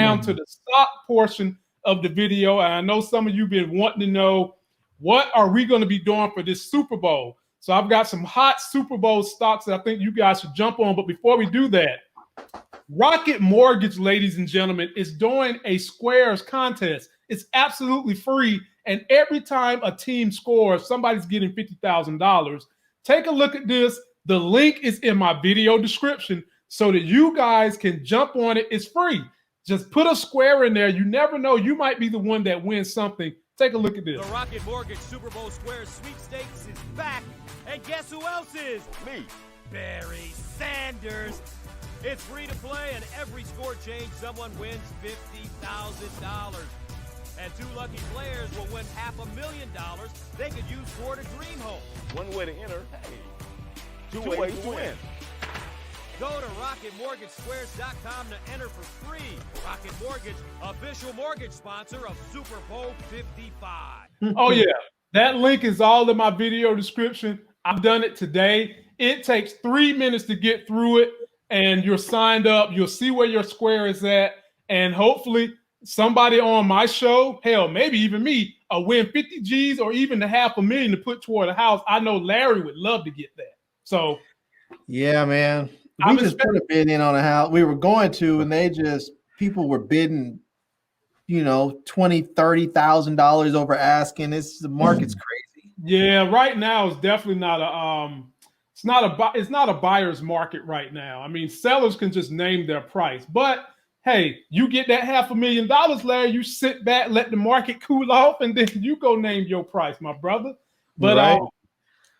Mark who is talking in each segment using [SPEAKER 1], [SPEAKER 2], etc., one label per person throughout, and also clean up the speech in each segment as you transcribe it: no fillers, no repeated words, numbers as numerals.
[SPEAKER 1] down to the stock portion of the video. And I know some of you have been wanting to know, what are we going to be doing for this Super Bowl? So I've got some hot Super Bowl stocks that I think you guys should jump on. But before we do that, Rocket Mortgage, ladies and gentlemen, is doing a Squares contest. It's absolutely free. And every time a team scores, somebody's getting $50,000. Take a look at this. The link is in my video description so that you guys can jump on it. It's free. Just put a square in there. You never know. You might be the one that wins something. Take a look at this.
[SPEAKER 2] The Rocket Mortgage Super Bowl Squares sweepstakes is back. And guess who else is?
[SPEAKER 3] Me.
[SPEAKER 2] Barry Sanders. It's free to play, and every score change, someone wins $50,000. And 2 lucky players will win $500,000 they could use toward a dream home.
[SPEAKER 3] One way to enter, hey, 2 ways to win.
[SPEAKER 2] Go to RocketMortgageSquares.com to enter for free. Rocket Mortgage, official mortgage sponsor of Super Bowl 55.
[SPEAKER 1] Oh, yeah. That link is all in my video description. I've done it today. It takes 3 minutes to get through it, and you're signed up. You'll see where your square is at, and hopefully somebody on my show, hell, maybe even me, win 50 G's or even the $500,000 to put toward a house. I know Larry would love to get that. So,
[SPEAKER 4] yeah, man. We just put a bid in on a house. We were going to, and people were bidding, $20,000, $30,000 over asking. The market's crazy.
[SPEAKER 1] Yeah, right now it's definitely not it's not a buyer's market right now. I mean, sellers can just name their price, but hey, you get that $500,000, Larry, you sit back, let the market cool off, and then you go name your price, my brother. But
[SPEAKER 4] right.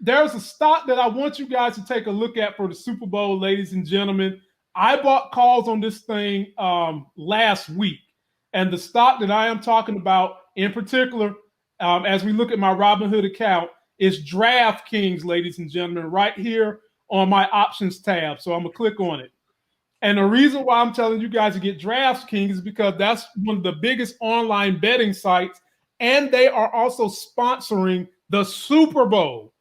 [SPEAKER 1] There's a stock that I want you guys to take a look at for the Super Bowl, ladies and gentlemen. I bought calls on this thing last week, and the stock that I am talking about in particular, as we look at my Robinhood account, is Draftkings, ladies and gentlemen, right here on my options tab. So I'm going to click on it. And the reason why I'm telling you guys to get Draftkings is because that's one of the biggest online betting sites, and they are also sponsoring the Super Bowl.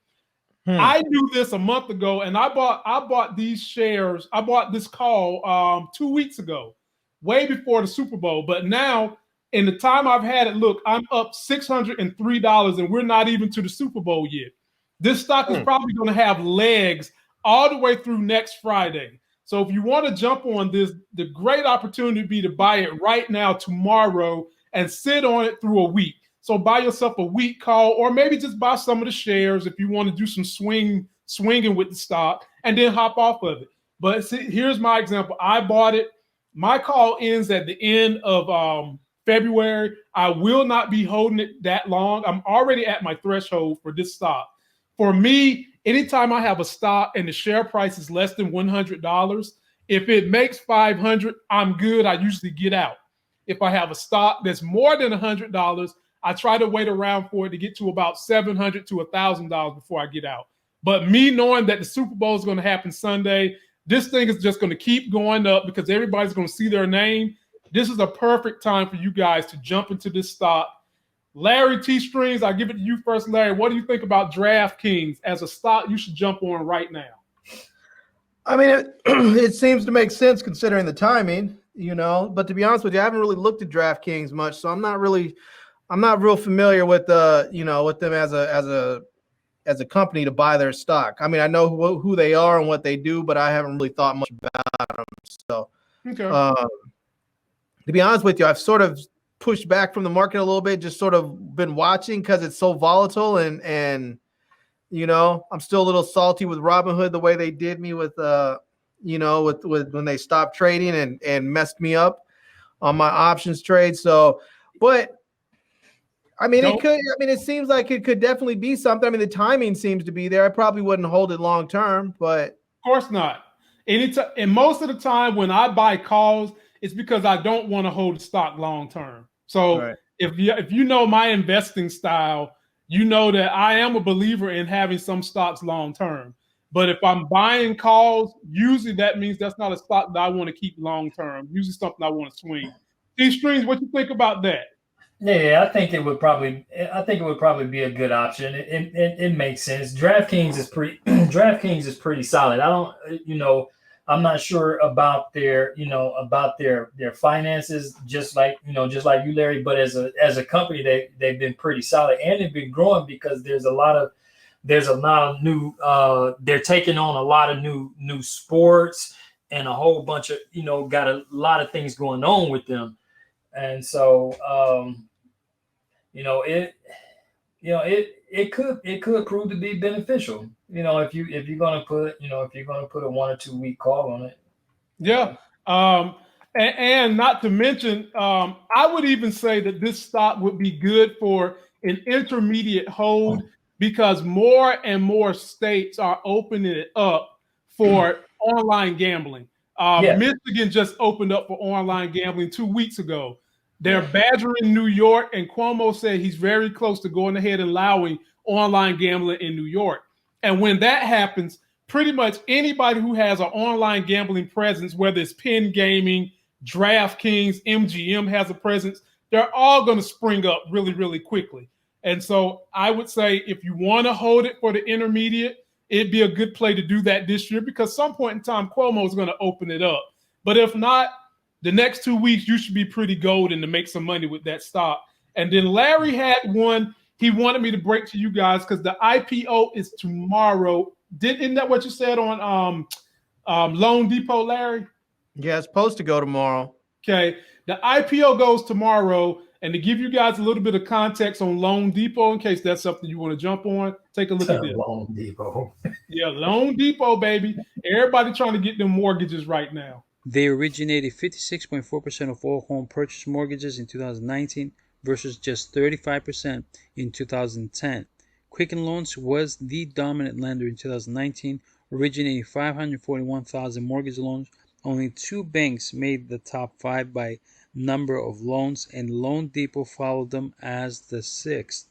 [SPEAKER 1] I knew this a month ago, and I bought these shares. I bought this call 2 weeks ago, way before the Super Bowl. But now, in the time I've had it, look, I'm up $603, and we're not even to the Super Bowl yet. This stock is probably going to have legs all the way through next Friday. So if you want to jump on this, the great opportunity would be to buy it right now, tomorrow, and sit on it through a week. So buy yourself a week call, or maybe just buy some of the shares if you want to do some swinging with the stock, and then hop off of it. But see, here's my example. I bought it. My call ends at the end of February. I will not be holding it that long. I'm already at my threshold for this stock. For me, anytime I have a stock and the share price is less than $100, if it makes $500, I'm good. I usually get out. If I have a stock that's more than $100, I try to wait around for it to get to about $700 to $1,000 before I get out. But me knowing that the Super Bowl is going to happen Sunday, this thing is just going to keep going up because everybody's going to see their name. This is a perfect time for you guys to jump into this stock. Larry T. Strings, I'll give it to you first, Larry. What do you think about Draftkings as a stock you should jump on right now?
[SPEAKER 4] I mean, it seems to make sense considering the timing, But to be honest with you, I haven't really looked at Draftkings much, so I'm not real familiar with with them as a company to buy their stock. I mean, I know who they are and what they do, but I haven't really thought much about them. So, to be honest with you, I've sort of pushed back from the market a little bit, just sort of been watching because it's so volatile, and I'm still a little salty with Robinhood the way they did me with with when they stopped trading and messed me up on my options trade. So, but I mean, it seems like it could definitely be something. I mean, the timing seems to be there. I probably wouldn't hold it long term, but
[SPEAKER 1] of course not. And most of the time when I buy calls, it's because I don't want to hold the stock long term. So
[SPEAKER 4] right.
[SPEAKER 1] if you know my investing style, you know that I am a believer in having some stocks long term. But if I'm buying calls, usually that means that's not a stock that I want to keep long term. Usually something I want to swing. These Strings, what you think about that?
[SPEAKER 5] Yeah, I think it would probably be a good option. It makes sense. DraftKings is pretty solid. I don't, I'm not sure about their, about their finances, just like you, Larry. But as a company, they've been pretty solid, and they've been growing because there's a lot of new. They're taking on a lot of new sports and a whole bunch of got a lot of things going on with them, and so it could prove to be beneficial. If you're gonna put a 1 or 2 week call on it.
[SPEAKER 1] Yeah. And not to mention, I would even say that this stock would be good for an intermediate hold because more and more states are opening it up for online gambling. Michigan just opened up for online gambling 2 weeks ago. They're badgering New York, and Cuomo said he's very close to going ahead and allowing online gambling in New York. And when that happens, pretty much anybody who has an online gambling presence, whether it's Penn Gaming, DraftKings, MGM has a presence, they're all going to spring up really, really quickly. And so I would say if you want to hold it for the intermediate, it'd be a good play to do that this year because some point in time, Cuomo is going to open it up. But if not, the next 2 weeks, you should be pretty golden to make some money with that stock. And then Larry had one he wanted me to break to you guys because the IPO is tomorrow. Isn't that what you said on Loan Depot, Larry?
[SPEAKER 4] Yeah, it's supposed to go tomorrow.
[SPEAKER 1] Okay. The IPO goes tomorrow. And to give you guys a little bit of context on Loan Depot, in case that's something you want to jump on, take a look at this.
[SPEAKER 5] Loan Depot.
[SPEAKER 1] Yeah, Loan Depot, baby. Everybody trying to get them mortgages right now.
[SPEAKER 6] They originated 56.4% of all home purchase mortgages in 2019 versus just 35% in 2010. Quicken Loans was the dominant lender in 2019, originating 541,000 mortgage loans. Only 2 banks made the top 5 by number of loans, and Loan Depot followed them as the 6th.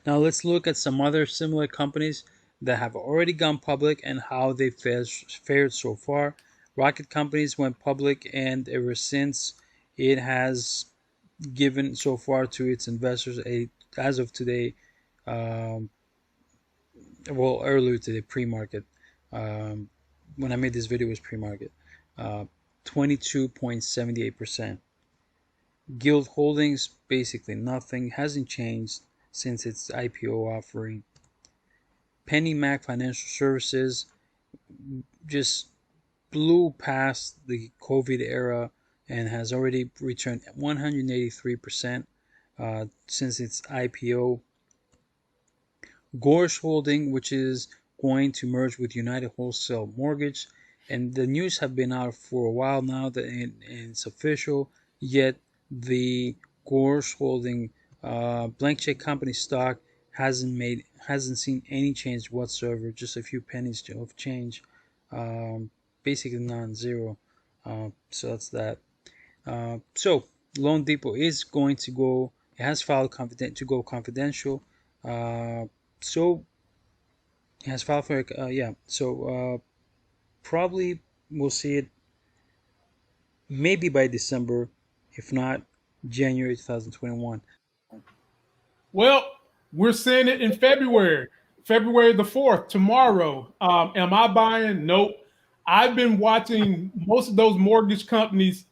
[SPEAKER 6] Now let's look at some other similar companies that have already gone public and how they fared so far. Rocket Companies went public, and ever since it has given so far to its investors as of today, earlier today, pre-market. When I made this video, it was pre-market. 22.78%. Guild Holdings, basically nothing, hasn't changed since its IPO offering. Penny Mac Financial Services just blew past the COVID era and has already returned 183% since its IPO. Gorsh Holding, which is going to merge with United Wholesale Mortgage, and the news have been out for a while now that it's official, yet the Gorsh Holding blank check company stock hasn't seen any change whatsoever, just a few pennies of change, basically non-zero. So that's that. So Loan Depot is going to go. It has filed confidential. So it has filed for So probably we'll see it maybe by December, if not January 2021.
[SPEAKER 1] Well, we're seeing it in February the 4th, tomorrow. Am I buying? Nope. I've been watching most of those mortgage companies,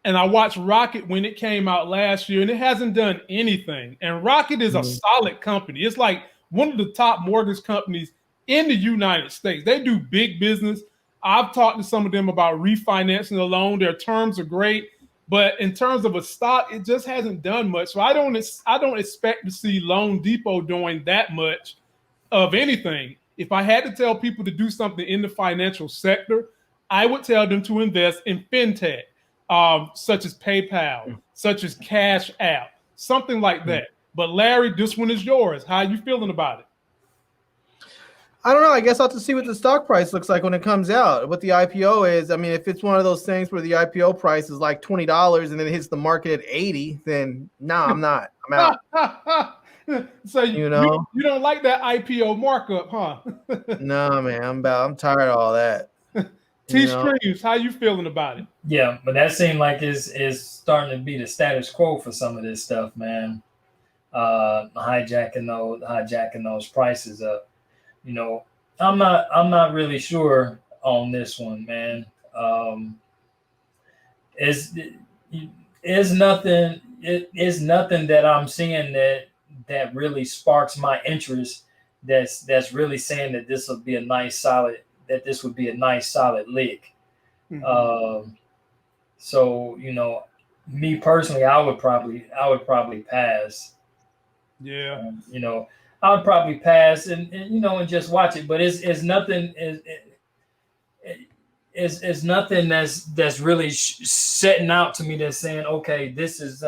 [SPEAKER 1] and I watched Rocket when it came out last year, and it hasn't done anything. And Rocket is a solid company. It's like one of the top mortgage companies in the United States. They do big business. I've talked to some of them about refinancing a loan. Their terms are great. But in terms of a stock, it just hasn't done much. So I don't expect to see Loan Depot doing that much of anything. If I had to tell people to do something in the financial sector, I would tell them to invest in fintech, such as PayPal, such as Cash App, something like that. But Larry, this one is yours. How are you feeling about it?
[SPEAKER 4] I don't know. I guess I'll have to see what the stock price looks like when it comes out. What the IPO is. I mean, if it's one of those things where the IPO price is like $20 and then it hits the market at 80, then I'm not. I'm out.
[SPEAKER 1] So you don't like that IPO markup, huh?
[SPEAKER 4] No, man. I'm tired of all that.
[SPEAKER 1] Streams, how you feeling about it?
[SPEAKER 5] Yeah, but that seemed like is starting to be the status quo for some of this stuff, man. Hijacking those prices up. I'm not really sure on this one, man. Is nothing. It is nothing that I'm seeing that really sparks my interest. That's really saying that this will be a nice solid. That this would be a nice solid lick.
[SPEAKER 1] Mhm.
[SPEAKER 5] So me personally, I would probably pass.
[SPEAKER 1] Yeah.
[SPEAKER 5] I would probably pass and just watch it. But it's nothing. It's nothing that's really setting out to me that's saying, okay, this is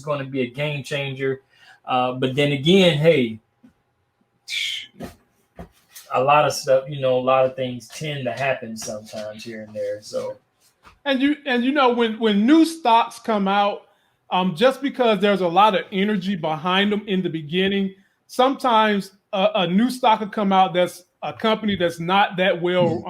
[SPEAKER 5] going to be a game changer. But then again, hey, a lot of stuff, a lot of things tend to happen sometimes here and there. So,
[SPEAKER 1] And when new stocks come out, just because there's a lot of energy behind them in the beginning, sometimes a new stock will come out that's a company that's not that well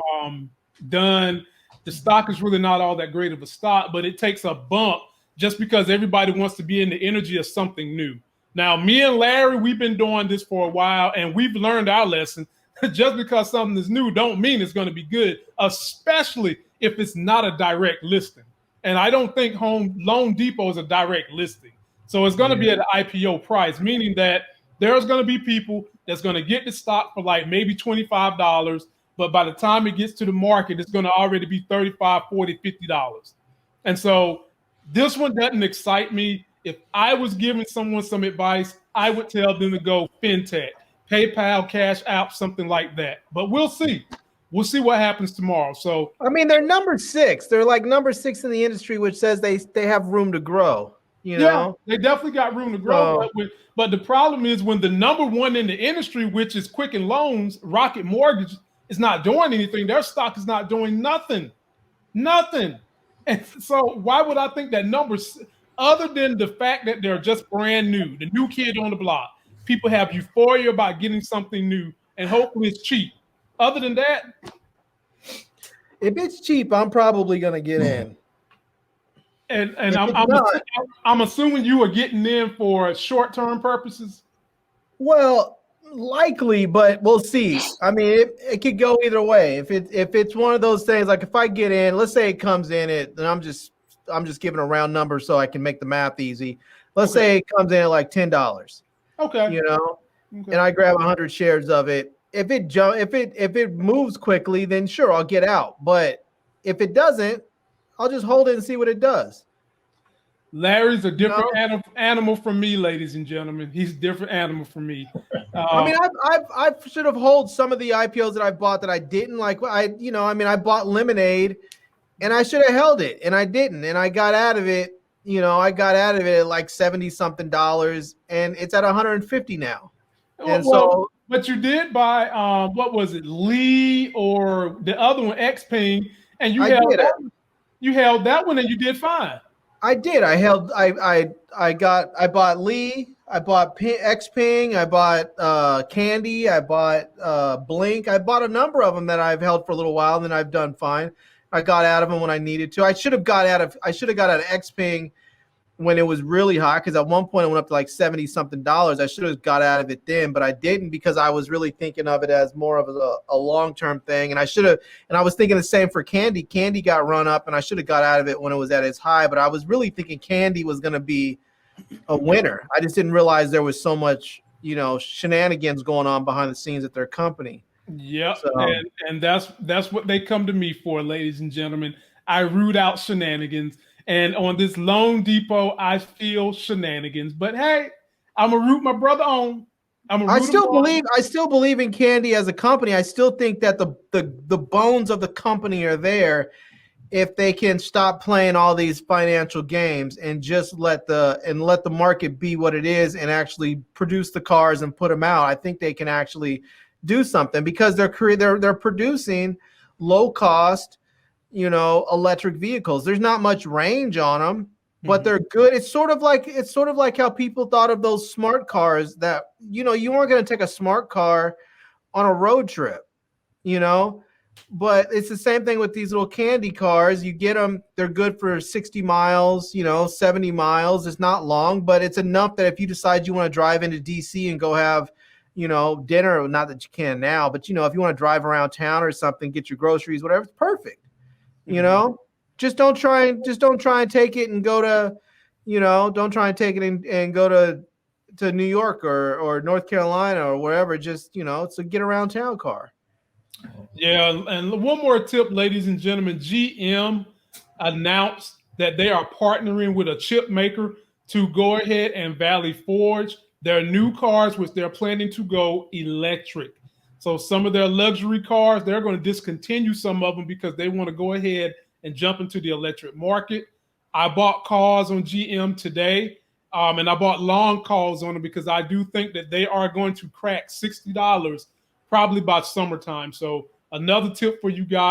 [SPEAKER 1] done. The stock is really not all that great of a stock, but it takes a bump just because everybody wants to be in the energy of something new. Now, me and Larry, we've been doing this for a while, and we've learned our lesson. Just because something is new don't mean it's going to be good, especially if it's not a direct listing. And I don't think Home Loan Depot is a direct listing. So it's going to be at an IPO price, meaning that there's going to be people that's going to get the stock for like maybe $25, but by the time it gets to the market, it's going to already be $35, $40, $50. And so this one doesn't excite me. If I was giving someone some advice, I would tell them to go fintech, PayPal, Cash App, something like that. But we'll see. We'll see what happens tomorrow. So
[SPEAKER 4] I mean, they're number 6. They're like number 6 in the industry, which says they have room to grow.
[SPEAKER 1] Yeah, they definitely got room to grow.
[SPEAKER 4] So,
[SPEAKER 1] but the problem is when the number one in the industry, which is Quicken Loans, Rocket Mortgage, is not doing anything. Their stock is not doing nothing. And so why would I think that numbers, other than the fact that they're just brand new, the new kid on the block, people have euphoria about getting something new, and hopefully it's cheap. Other than that,
[SPEAKER 4] if it's cheap, I'm probably going to get in.
[SPEAKER 1] And I'm assuming you are getting in for short-term purposes.
[SPEAKER 4] Well, likely, but we'll see. I mean, it could go either way. If it's one of those things, like if I get in, let's say it comes in then I'm just giving a round number so I can make the math easy. Let's say it comes in at like $10.
[SPEAKER 1] Okay.
[SPEAKER 4] And I grab 100 shares of it. If it moves quickly, then sure, I'll get out. But if it doesn't, I'll just hold it and see what it does.
[SPEAKER 1] Larry's a different animal from me, ladies and gentlemen. He's a different animal from me.
[SPEAKER 4] I mean, I should have held some of the IPOs that I bought that I didn't like. I bought Lemonade, and I should have held it, and I didn't, and I got out of it. I got out of it at like $70-something, and it's at 150 now. And
[SPEAKER 1] but you did buy what was it, Lee or the other one, Xpeng, and you held that one, and you did fine.
[SPEAKER 4] I did. I bought Lee. I bought Xpeng. I bought Candy. I bought Blink. I bought a number of them that I've held for a little while, and then I've done fine. I got out of them when I needed to. I should have got out of Xpeng when it was really high, because at one point it went up to like $70-something. I should have got out of it then, but I didn't, because I was really thinking of it as more of a long-term thing. And I was thinking the same for Candy. Candy got run up, and I should have got out of it when it was at its high, but I was really thinking Candy was going to be a winner. I just didn't realize there was so much, shenanigans going on behind the scenes at their company.
[SPEAKER 1] Yep. So, and that's what they come to me for, ladies and gentlemen. I root out shenanigans. And on this Loan Depot, I feel shenanigans. But hey, I'm gonna root my brother on. I still believe in Candy as a company. I still think that the bones of the company are there if they can stop playing all these financial games and just let the market be what it is and actually produce the cars and put them out. I think they can actually do something, because they're producing low cost, electric vehicles. There's not much range on them, but they're good. It's sort of like how people thought of those smart cars that, you weren't going to take a smart car on a road trip, but it's the same thing with these little Candy cars. You get them, they're good for 60 miles, 70 miles. It's not long, but it's enough that if you decide you want to drive into DC and go have,
[SPEAKER 4] dinner. Not that you can now, but if you want to drive around town or something, get your groceries, whatever, it's perfect. Just don't try and take it and go to, don't try and take it and go to New York or North Carolina or wherever. Just, it's a get around town car.
[SPEAKER 1] Yeah, and one more tip, ladies and gentlemen. GM announced that they are partnering with a chip maker to go ahead and Valley Forge their new cars, which they're planning to go electric. So some of their luxury cars, they're going to discontinue some of them because they want to go ahead and jump into the electric market. I bought calls on GM today, and I bought long calls on them because I do think that they are going to crack $60 probably by summertime. So another tip for you guys.